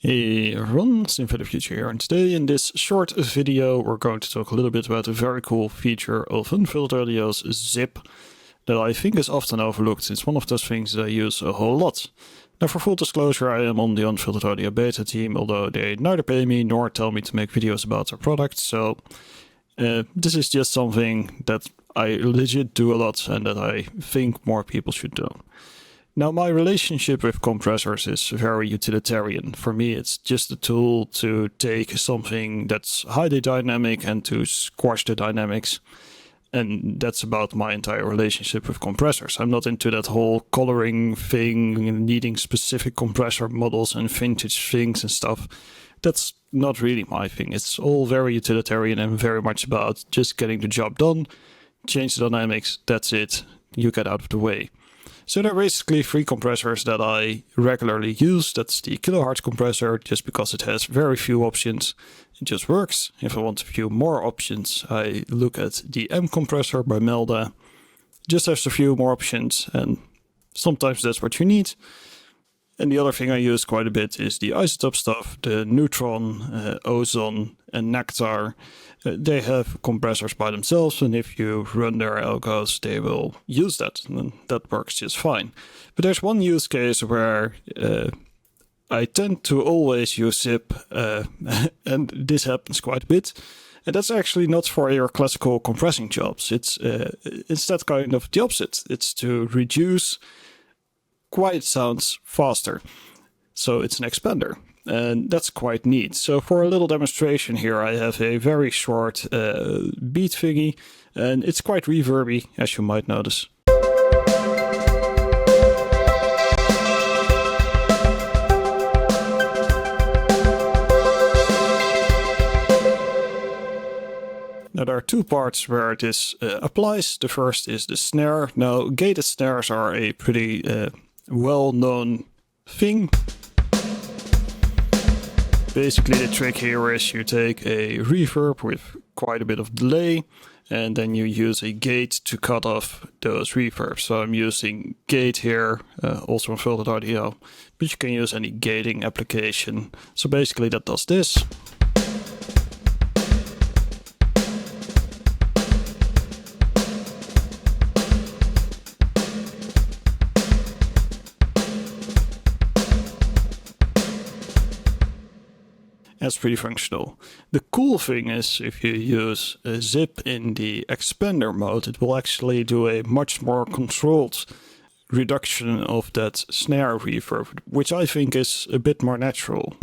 Hey everyone, it's Unfiltered here, and today in this short video we're going to talk a little bit about a very cool feature of Unfiltered Audio's zip that I think is often overlooked. It's one of those things that I use a whole lot. Now, for full disclosure, I am on the Unfiltered Audio beta team, although they neither pay me nor tell me to make videos about their products, so this is just something that I legit do a lot and that I think more people should do. Now, my relationship with compressors is very utilitarian. For me, it's just a tool to take something that's highly dynamic and to squash the dynamics. And that's about my entire relationship with compressors. I'm not into that whole coloring thing, needing specific compressor models and vintage things and stuff. That's not really my thing. It's all very utilitarian and very much about just getting the job done, change the dynamics, that's it, you get out of the way. So there are basically three compressors that I regularly use. That's the kilohertz compressor, just because it has very few options. It just works. If I want a few more options, I look at the M compressor by Melda. Just has a few more options, and sometimes that's what you need. And the other thing I use quite a bit is the isotope stuff, the Neutron, Ozone, and Nectar. They have compressors by themselves, and if you run their algos, they will use that, and that works just fine. But there's one use case where I tend to always use zip, and this happens quite a bit. And that's actually not for your classical compressing jobs. It's instead kind of the opposite. It's to reduce quiet sounds faster. So it's an expander. And that's quite neat. So for a little demonstration here, I have a very short beat thingy, and it's quite reverby, as you might notice. Now, there are two parts where this applies. The first is the snare. Now, gated snares are a pretty well-known thing. Basically, the trick here is you take a reverb with quite a bit of delay, and then you use a gate to cut off those reverbs. So I'm using gate here, also on Unfiltered Audio, but you can use any gating application. So basically that does this. That's pretty functional. The cool thing is, if you use a zip in the expander mode, it will actually do a much more controlled reduction of that snare reverb, which I think is a bit more natural.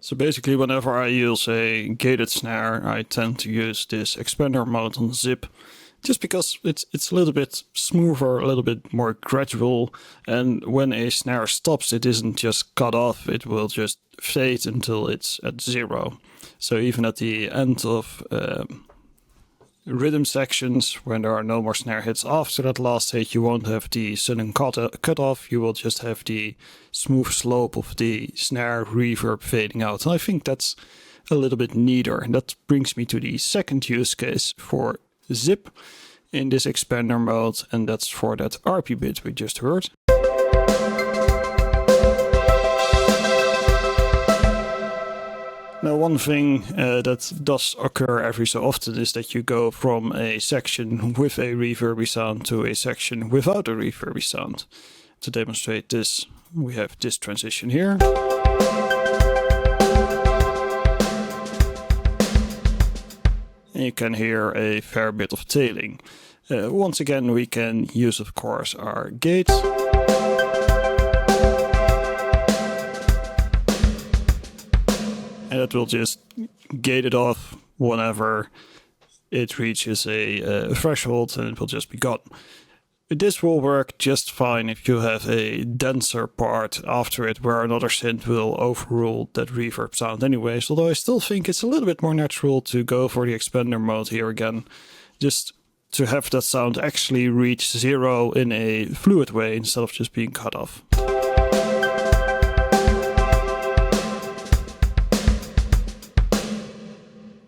So basically, whenever I use a gated snare, I tend to use this expander mode on zip, just because it's a little bit smoother, a little bit more gradual, and when a snare stops, it isn't just cut off, it will just fade until it's at zero. So even at the end of rhythm sections, when there are no more snare hits after that last hit, you won't have the sudden cut off, you will just have the smooth slope of the snare reverb fading out. And I think that's a little bit neater. And that brings me to the second use case for zip in this expander mode, and that's for that RP bit we just heard. Now, one thing that does occur every so often is that you go from a section with a reverby sound to a section without a reverby sound. To demonstrate this, we have this transition here. And you can hear a fair bit of tailing. Once again, we can use, of course, our gate. And it will just gate it off whenever it reaches a threshold, and it will just be gone. This will work just fine if you have a denser part after it where another synth will overrule that reverb sound anyways, although I still think it's a little bit more natural to go for the expander mode here again, just to have that sound actually reach zero in a fluid way instead of just being cut off.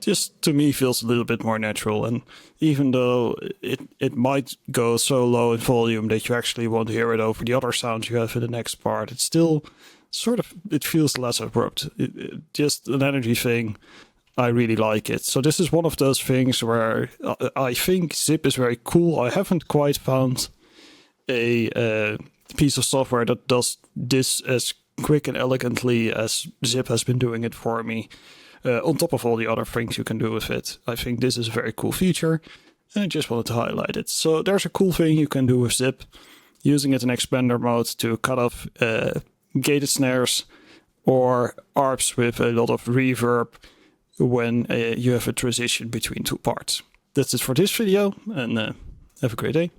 Just to me feels a little bit more natural, and even though it might go so low in volume that you actually won't hear it over the other sounds you have in the next part, it's still it feels less abrupt. Just an energy thing. I really like it. So this is one of those things where I think Zip is very cool. I haven't quite found a piece of software that does this as quick and elegantly as Zip has been doing it for me. On top of all the other things you can do with it. I think this is a very cool feature, and I just wanted to highlight it. So there's a cool thing you can do with Zip, using it in expander mode to cut off gated snares or ARPs with a lot of reverb when you have a transition between two parts. That's it for this video, and have a great day.